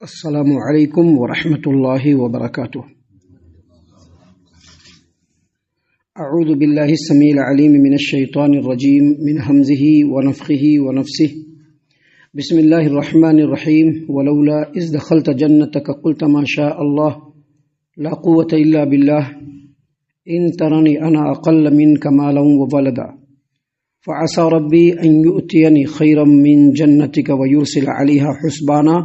السلام علیکم ورحمۃ اللہ وبرکاتہ۔ اعوذ باللہ السمیع العلیم من الشیطان الرجیم من ہمزہ ونفخہ ونفثہ۔ بسم اللہ الرحمن الرحیم۔ ولولا اذ دخلت جنتک قلت ما شاء اللہ لا قوۃ الا باللہ ان ترنی انا اقل منک مالا وولدا فعسى ربی ان یؤتینی خیرا من جنتک ویرسل علیہا حسبانا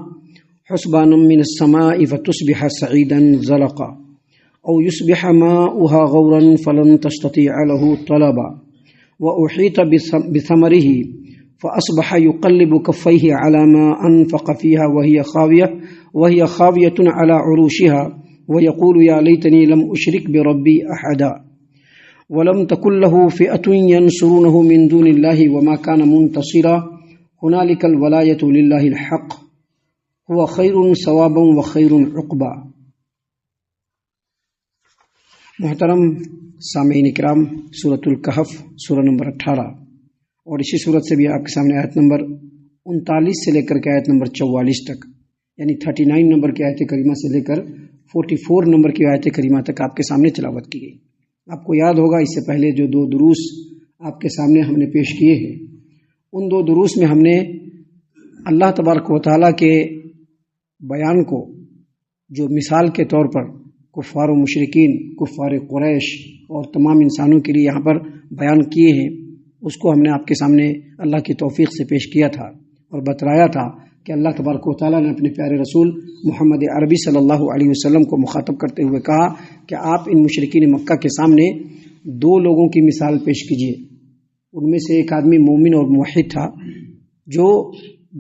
من السماء فتصبح صعيدا زلقا أو يصبح ماؤها غورا فلن تستطيع له طلبا وأحيط بثمره فأصبح يقلب كفيه على ما أنفق فيها وهي خاوية على عروشها ويقول يا ليتني لم أشرك بربي أحدا ولم تكن له فئة ينصرونه من دون الله وما كان منتصرا هنالك الولاية لله الحق هو خیر ثوابا و خیر عقبا۔ محترم سامعین کرام، سورۃ الکہف سورہ نمبر 18 اور اسی سورت سے بھی آپ کے سامنے آیت نمبر 39 سے لے کر کے آیت نمبر 44 تک، یعنی 39 نمبر کی آیت کریمہ سے لے کر 44 نمبر کی آیت کریمہ تک آپ کے سامنے تلاوت کی گئی۔ آپ کو یاد ہوگا اس سے پہلے جو 2 دروس آپ کے سامنے ہم نے پیش کیے ہیں، ان 2 دروس میں ہم نے اللہ تبارک و تعالیٰ کے بیان کو جو مثال کے طور پر کفار و مشرکین، کفار قریش اور تمام انسانوں کے لیے یہاں پر بیان کیے ہیں، اس کو ہم نے آپ کے سامنے اللہ کی توفیق سے پیش کیا تھا اور بتلایا تھا کہ اللہ تبارک و تعالیٰ نے اپنے پیارے رسول محمد عربی صلی اللہ علیہ وسلم کو مخاطب کرتے ہوئے کہا کہ آپ ان مشرکین مکہ کے سامنے 2 لوگوں کی مثال پیش کیجیے۔ ان میں سے ایک آدمی مومن اور موحد تھا جو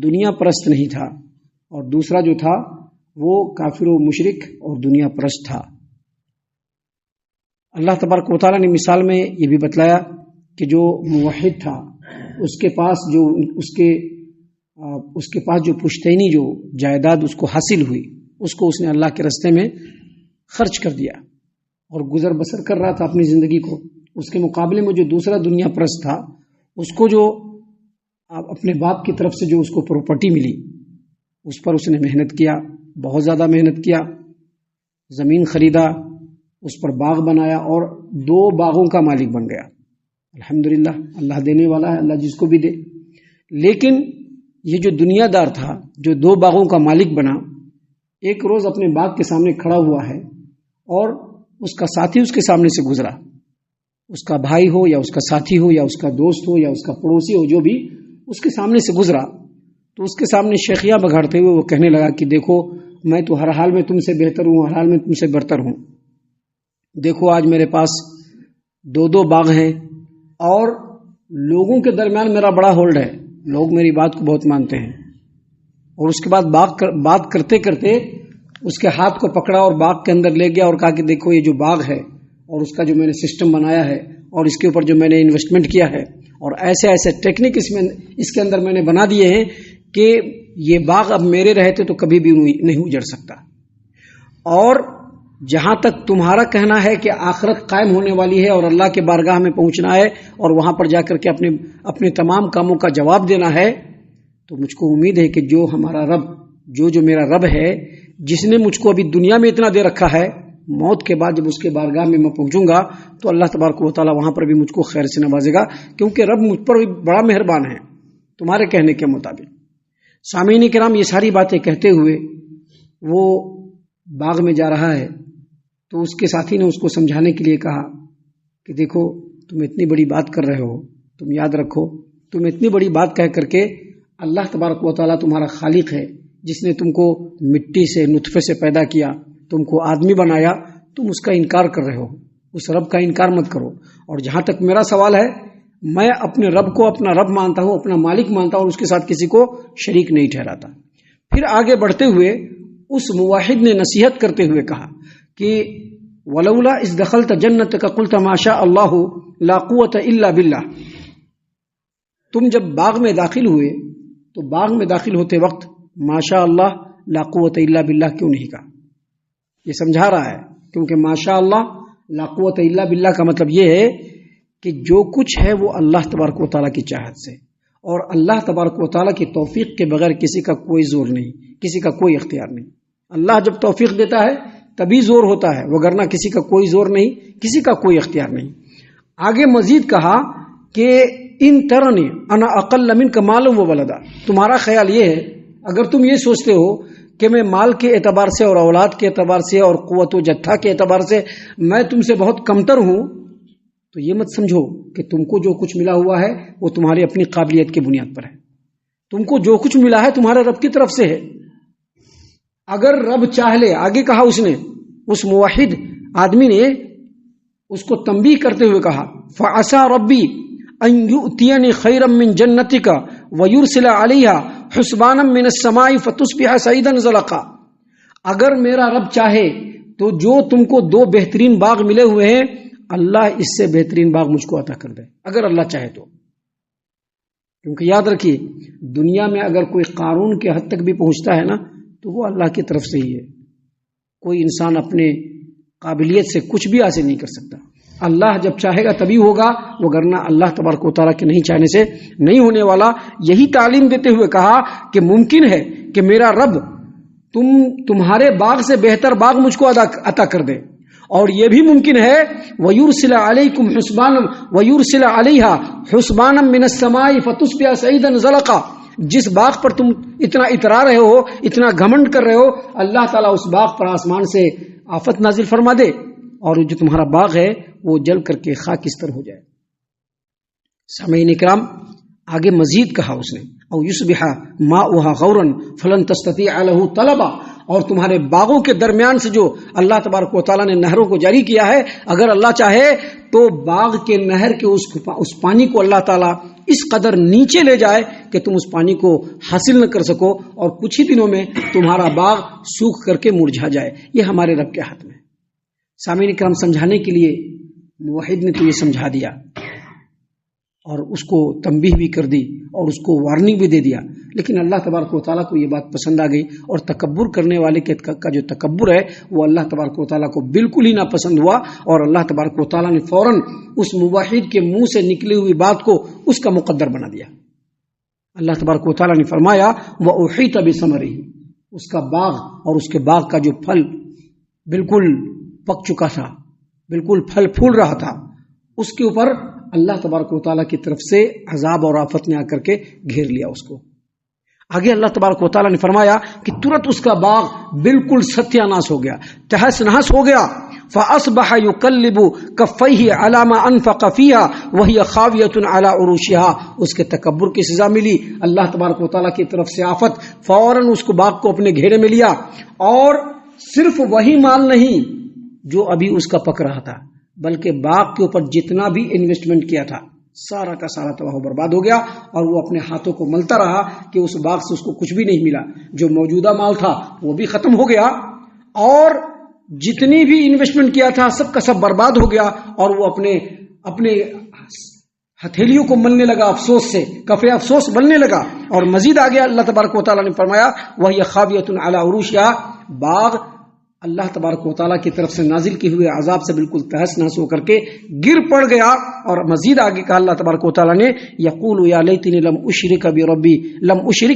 دنیا پرست نہیں تھا، اور دوسرا جو تھا وہ کافر و مشرک اور دنیا پرست تھا۔ اللہ تبارک و تعالیٰ نے مثال میں یہ بھی بتلایا کہ جو موحد تھا اس کے پاس جو پشتینی جو جائیداد اس کو حاصل ہوئی، اس کو اس نے اللہ کے راستے میں خرچ کر دیا اور گزر بسر کر رہا تھا اپنی زندگی کو۔ اس کے مقابلے میں جو دوسرا دنیا پرست تھا، اس کو جو اپنے باپ کی طرف سے جو اس کو پراپرٹی ملی، اس پر اس نے محنت کیا، بہت زیادہ محنت کیا، زمین خریدا، اس پر باغ بنایا اور 2 باغوں کا مالک بن گیا۔ الحمدللہ، اللہ دینے والا ہے، اللہ جس کو بھی دے۔ لیکن یہ جو دنیا دار تھا جو 2 باغوں کا مالک بنا، ایک روز اپنے باغ کے سامنے کھڑا ہوا ہے اور اس کا ساتھی اس کے سامنے سے گزرا، اس کا بھائی ہو یا اس کا ساتھی ہو یا اس کا دوست ہو یا اس کا پڑوسی ہو، جو بھی اس کے سامنے سے گزرا تو اس کے سامنے شیخیاں بگاڑتے ہوئے وہ کہنے لگا کہ دیکھو، میں تو ہر حال میں تم سے بہتر ہوں، ہر حال میں تم سے برتر ہوں۔ دیکھو آج میرے پاس 2 باغ ہیں اور لوگوں کے درمیان میرا بڑا ہولڈ ہے، لوگ میری بات کو بہت مانتے ہیں۔ اور اس کے بعد بات کرتے کرتے اس کے ہاتھ کو پکڑا اور باغ کے اندر لے گیا اور کہا کہ دیکھو یہ جو باغ ہے اور اس کا جو میں نے سسٹم بنایا ہے اور اس کے اوپر جو میں نے انویسٹمنٹ کیا ہے اور ایسے ایسے ٹیکنیک اس کے اندر میں نے بنا دیے ہیں کہ یہ باغ اب میرے رہتے تو کبھی بھی نہیں اجڑ سکتا۔ اور جہاں تک تمہارا کہنا ہے کہ آخرت قائم ہونے والی ہے اور اللہ کے بارگاہ میں پہنچنا ہے اور وہاں پر جا کر کے اپنے تمام کاموں کا جواب دینا ہے، تو مجھ کو امید ہے کہ جو ہمارا رب، جو میرا رب ہے، جس نے مجھ کو ابھی دنیا میں اتنا دے رکھا ہے، موت کے بعد جب اس کے بارگاہ میں پہنچوں گا تو اللہ تبارک و تعالیٰ وہاں پر بھی مجھ کو خیر سے نوازے گا، کیونکہ رب مجھ پر بھی بڑا مہربان ہے تمہارے کہنے کے مطابق۔ سامعین کرام، یہ ساری باتیں کہتے ہوئے وہ باغ میں جا رہا ہے تو اس کے ساتھی نے اس کو سمجھانے کے لیے کہا کہ دیکھو، تم اتنی بڑی بات کر رہے ہو، تم یاد رکھو، تم اتنی بڑی بات کہہ کر کے اللہ تبارک و تعالیٰ تمہارا خالق ہے، جس نے تم کو مٹی سے، نطفے سے پیدا کیا، تم کو آدمی بنایا، تم اس کا انکار کر رہے ہو۔ اس رب کا انکار مت کرو۔ اور جہاں تک میرا سوال ہے، میں اپنے رب کو اپنا رب مانتا ہوں، اپنا مالک مانتا ہوں اور اس کے ساتھ کسی کو شریک نہیں ٹھہراتا۔ پھر آگے بڑھتے ہوئے اس موحد نے نصیحت کرتے ہوئے کہا کہ ولولا اذ دخلت جنتک قلت ما شاء اللہ لا قوۃ الا باللہ۔ تم جب باغ میں داخل ہوئے تو باغ میں داخل ہوتے وقت ما شاء اللہ لا قوۃ الا باللہ کیوں نہیں کہا؟ یہ سمجھا رہا ہے کیونکہ ما شاء اللہ لا قوۃ الا باللہ کا مطلب یہ ہے کہ جو کچھ ہے وہ اللہ تبارک و تعالیٰ کی چاہت سے، اور اللہ تبارک و تعالیٰ کی توفیق کے بغیر کسی کا کوئی زور نہیں، کسی کا کوئی اختیار نہیں۔ اللہ جب توفیق دیتا ہے تبھی زور ہوتا ہے، وگرنہ کسی کا کوئی زور نہیں، کسی کا کوئی اختیار نہیں۔ آگے مزید کہا کہ ان ترنی انا اقل منک مالا و ولدا، تمہارا خیال یہ ہے، اگر تم یہ سوچتے ہو کہ میں مال کے اعتبار سے اور اولاد کے اعتبار سے اور قوت و جتھا کے اعتبار سے میں تم سے بہت کمتر ہوں، تو یہ مت سمجھو کہ تم کو جو کچھ ملا ہوا ہے وہ تمہاری اپنی قابلیت کی بنیاد پر ہے۔ تم کو جو کچھ ملا ہے تمہارے رب کی طرف سے ہے۔ اگر رب چاہ لے، آگے کہا اس نے، اس موحد آدمی نے اس کو تنبیہ کرتے ہوئے کہا فعسى ربی ان یؤتینی خیرا من جنتک ویرسل علیہا حسبانا من السماء فتصبح صعیدا زلقا، اگر میرا رب چاہے تو جو تم کو 2 بہترین باغ ملے ہوئے ہیں، اللہ اس سے بہترین باغ مجھ کو عطا کر دے، اگر اللہ چاہے تو۔ کیونکہ یاد رکھیے، دنیا میں اگر کوئی قارون کے حد تک بھی پہنچتا ہے نا تو وہ اللہ کی طرف سے ہی ہے۔ کوئی انسان اپنے قابلیت سے کچھ بھی حاصل نہیں کر سکتا، اللہ جب چاہے گا تبھی ہوگا، وگرنہ اللہ تبارک و تعالیٰ کے نہیں چاہنے سے نہیں ہونے والا۔ یہی تعلیم دیتے ہوئے کہا کہ ممکن ہے کہ میرا رب تمہارے باغ سے بہتر باغ مجھ کو عطا کر دے، اور یہ بھی ممکن ہے وَيُرْسِلَ عَلَيْكُمْ حُسْبَانًا وَيُرْسِلَ عَلَيْهَا حُسْبَانًا مِّنَ السَّمَاءِ فَتُصْبِحَ صَعِيدًا زَلَقًا، جس باغ پر تم اتنا اترا رہے ہو، اتنا گھمنڈ کر رہے ہو، اللہ تعالیٰ اس باغ پر آسمان سے آفت نازل فرما دے اور جو تمہارا باغ ہے وہ جل کر کے خاکستر ہو جائے۔ سامعین اکرام، آگے مزید کہا اس نے او یصبح ماؤها غورا فلن تستطيع له طلبا، اور تمہارے باغوں کے درمیان سے جو اللہ تبارک و تعالیٰ نے نہروں کو جاری کیا ہے، اگر اللہ چاہے تو باغ کے نہر کے اس پانی کو اللہ تعالیٰ اس قدر نیچے لے جائے کہ تم اس پانی کو حاصل نہ کر سکو، اور کچھ ہی دنوں میں تمہارا باغ سوکھ کر کے مرجھا جائے۔ یہ ہمارے رب کے ہاتھ میں۔ سامعین اکرام، سمجھانے کے لیے موحد نے تو یہ سمجھا دیا اور اس کو تنبیہ بھی کر دی اور اس کو وارننگ بھی دے دیا، لیکن اللہ تبارک و تعالیٰ کو یہ بات پسند آ گئی، اور تکبر کرنے والے کا جو تکبر ہے وہ اللہ تبارک و تعالیٰ کو بالکل ہی ناپسند ہوا، اور اللہ تبارک و تعالیٰ نے فوراً اس موحد کے منہ سے نکلی ہوئی بات کو اس کا مقدر بنا دیا۔ اللہ تبارک و تعالیٰ نے فرمایا وَأُحِيطَ بِثَمَرِهِ، اس کا باغ اور اس کے باغ کا جو پھل بالکل پک چکا تھا، بالکل پھل پھول رہا تھا، اس کے اوپر اللہ تبارک و تعالیٰ کی طرف سے عذاب اور آفت نے آ کر کے گھیر لیا اس کو۔ آگے اللہ تبارک و تعالیٰ نے فرمایا کہ ترنت اس کا باغ بالکل ستیہ ناس ہو گیا، تہس نہس ہو گیا۔ فَأَصْبَحَ يُقَلِّبُ كَفَّيْهِ عَلَى مَا أَنفَقَ فِيهَا وَهِيَ خَاوِيَةٌ عَلَى عُرُوشِهَا، اس کے تکبر کی سزا ملی، اللہ تبارک و تعالیٰ کی طرف سے آفت، فوراً اس کو باغ کو اپنے گھیرے میں لیا، اور صرف وہی مال نہیں جو ابھی اس کا پک رہا تھا، بلکہ باغ کے اوپر جتنا بھی انویسٹمنٹ کیا تھا سارا کا سارا تباہ و برباد ہو گیا، اور وہ اپنے ہاتھوں کو ملتا رہا کہ اس باغ سے اس کو کچھ بھی نہیں ملا، جو موجودہ مال تھا وہ بھی ختم ہو گیا، اور جتنی بھی انویسٹمنٹ کیا تھا سب کا سب برباد ہو گیا، اور وہ اپنے ہتھیلیوں کو ملنے لگا، افسوس سے کفے افسوس بننے لگا۔ اور مزید آگے اللہ تبارک و تعالیٰ نے فرمایا وَهِيَ خَاوِيَةٌ عَلَى عُرُوشِهَا، باغ اللہ تبارک و تعالیٰ کی طرف سے نازل کیے ہوئے عذاب سے بالکل تہس نہس ہو کر کے گر پڑ گیا۔ اور مزید آگے کہا اللہ تبارک و تعالیٰ نے یقول یا لیتنی لم اشرک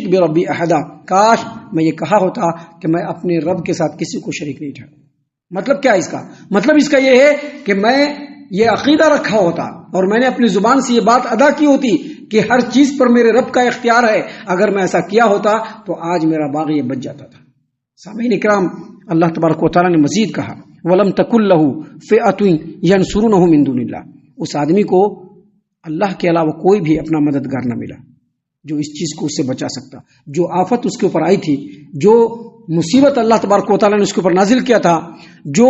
بربی احدا، کاش میں یہ کہا ہوتا کہ میں اپنے رب کے ساتھ کسی کو شریک نہیں ٹھہراؤں۔ مطلب کیا اس کا؟ مطلب اس کا یہ ہے کہ میں یہ عقیدہ رکھا ہوتا اور میں نے اپنی زبان سے یہ بات ادا کی ہوتی کہ ہر چیز پر میرے رب کا اختیار ہے، اگر میں ایسا کیا ہوتا تو آج میرا باغ یہ بچ جاتا تھا۔ سامعین اکرام، اللہ تبارک و تعالیٰ نے مزید کہا وَلَمْ تَكُنْ لَهُ فِئَةٌ يَنْصُرُونَهُ مِنْ دُونِ اللَّهِ، اس آدمی کو اللہ کے علاوہ کوئی بھی اپنا مددگار نہ ملا جو اس چیز کو اس سے بچا سکتا، جو آفت اس کے اوپر آئی تھی، جو مصیبت اللہ تبارک و تعالیٰ نے اس کے اوپر نازل کیا تھا، جو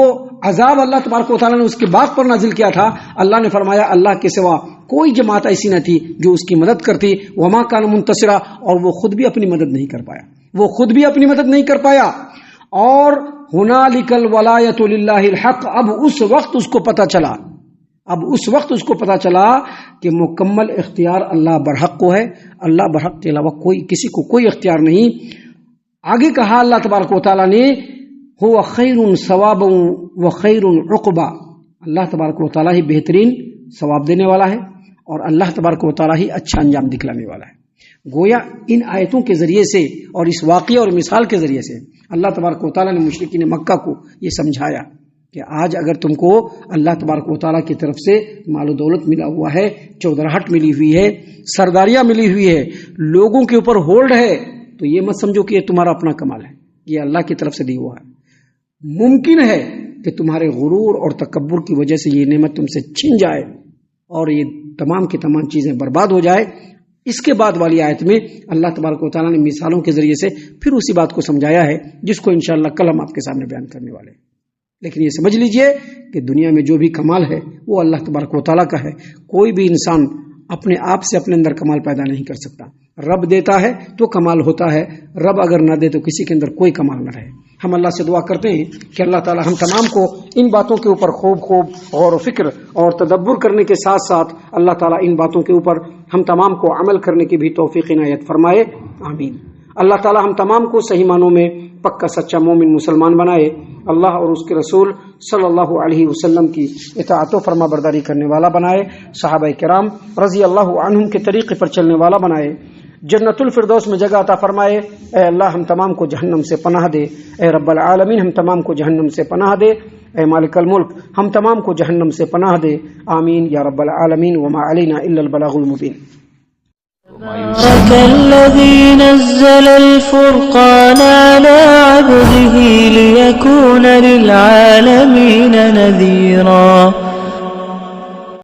عذاب اللہ تبارک و تعالیٰ نے اس کے باغ پر نازل کیا تھا، اللہ نے فرمایا اللہ کے سوا کوئی جماعت ایسی نہ تھی جو اس کی مدد کرتی، وما کان منتصرا، اور وہ خود بھی اپنی مدد نہیں کر پایا، اور ہنالک الولایۃ للہ الحق، اب اس وقت اس کو پتا چلا کہ مکمل اختیار اللہ برحق کو ہے، اللہ برحق کے علاوہ کسی کو کوئی اختیار نہیں۔ آگے کہا اللہ تبارک و تعالیٰ نے هو خیر ثوابا و خیر عقبا، اللہ تبارک و تعالیٰ ہی بہترین ثواب دینے والا ہے اور اللہ تبارک و تعالیٰ ہی اچھا انجام دکھلانے والا ہے۔ گویا ان آیتوں کے ذریعے سے اور اس واقعہ اور مثال کے ذریعے سے اللہ تبارک و تعالیٰ نے مشرکین مکہ کو یہ سمجھایا کہ آج اگر تم کو اللہ تبارک و تعالیٰ کی طرف سے مال و دولت ملا ہوا ہے، چودراہٹ ملی ہوئی ہے، سرداریاں ملی ہوئی ہے، لوگوں کے اوپر ہولڈ ہے، تو یہ مت سمجھو کہ یہ تمہارا اپنا کمال ہے، یہ اللہ کی طرف سے دی ہوا ہے۔ ممکن ہے کہ تمہارے غرور اور تکبر کی وجہ سے یہ نعمت تم سے چھن جائے اور یہ تمام کی تمام چیزیں برباد ہو جائے۔ اس کے بعد والی آیت میں اللہ تبارک و تعالیٰ نے مثالوں کے ذریعے سے پھر اسی بات کو سمجھایا ہے جس کو انشاءاللہ کل ہم آپ کے سامنے بیان کرنے والے ہیں۔ لیکن یہ سمجھ لیجئے کہ دنیا میں جو بھی کمال ہے وہ اللہ تبارک و تعالیٰ کا ہے۔ کوئی بھی انسان اپنے آپ سے اپنے اندر کمال پیدا نہیں کر سکتا۔ رب دیتا ہے تو کمال ہوتا ہے، رب اگر نہ دے تو کسی کے اندر کوئی کمال نہ رہے۔ ہم اللہ سے دعا کرتے ہیں کہ اللہ تعالی ہم تمام کو ان باتوں کے اوپر خوب غور و فکر اور تدبر کرنے کے ساتھ ساتھ اللہ تعالی ان باتوں کے اوپر ہم تمام کو عمل کرنے کی بھی توفیق عنایت فرمائے، آمین۔ اللہ تعالی ہم تمام کو صحیح معنوں میں پکا سچا مومن مسلمان بنائے، اللہ اور اس کے رسول صلی اللہ علیہ وسلم کی اطاعت و فرما برداری کرنے والا بنائے، صحابہ کرام رضی اللہ عنہم کے طریقے پر چلنے والا بنائے، جنت الفردوس میں جگہ عطا فرمائے۔ اے اللہ ہم تمام کو جہنم سے پناہ دے، اے رب العالمین ہم تمام کو جہنم سے پناہ دے، اے مالک الملک ہم تمام کو جہنم سے پناہ دے، آمین یا رب العالمین۔ وما علینا الا البلاغ المبین۔ تبارك الذي نزل الفرقان على عبده ليكون للعالمين نذيرا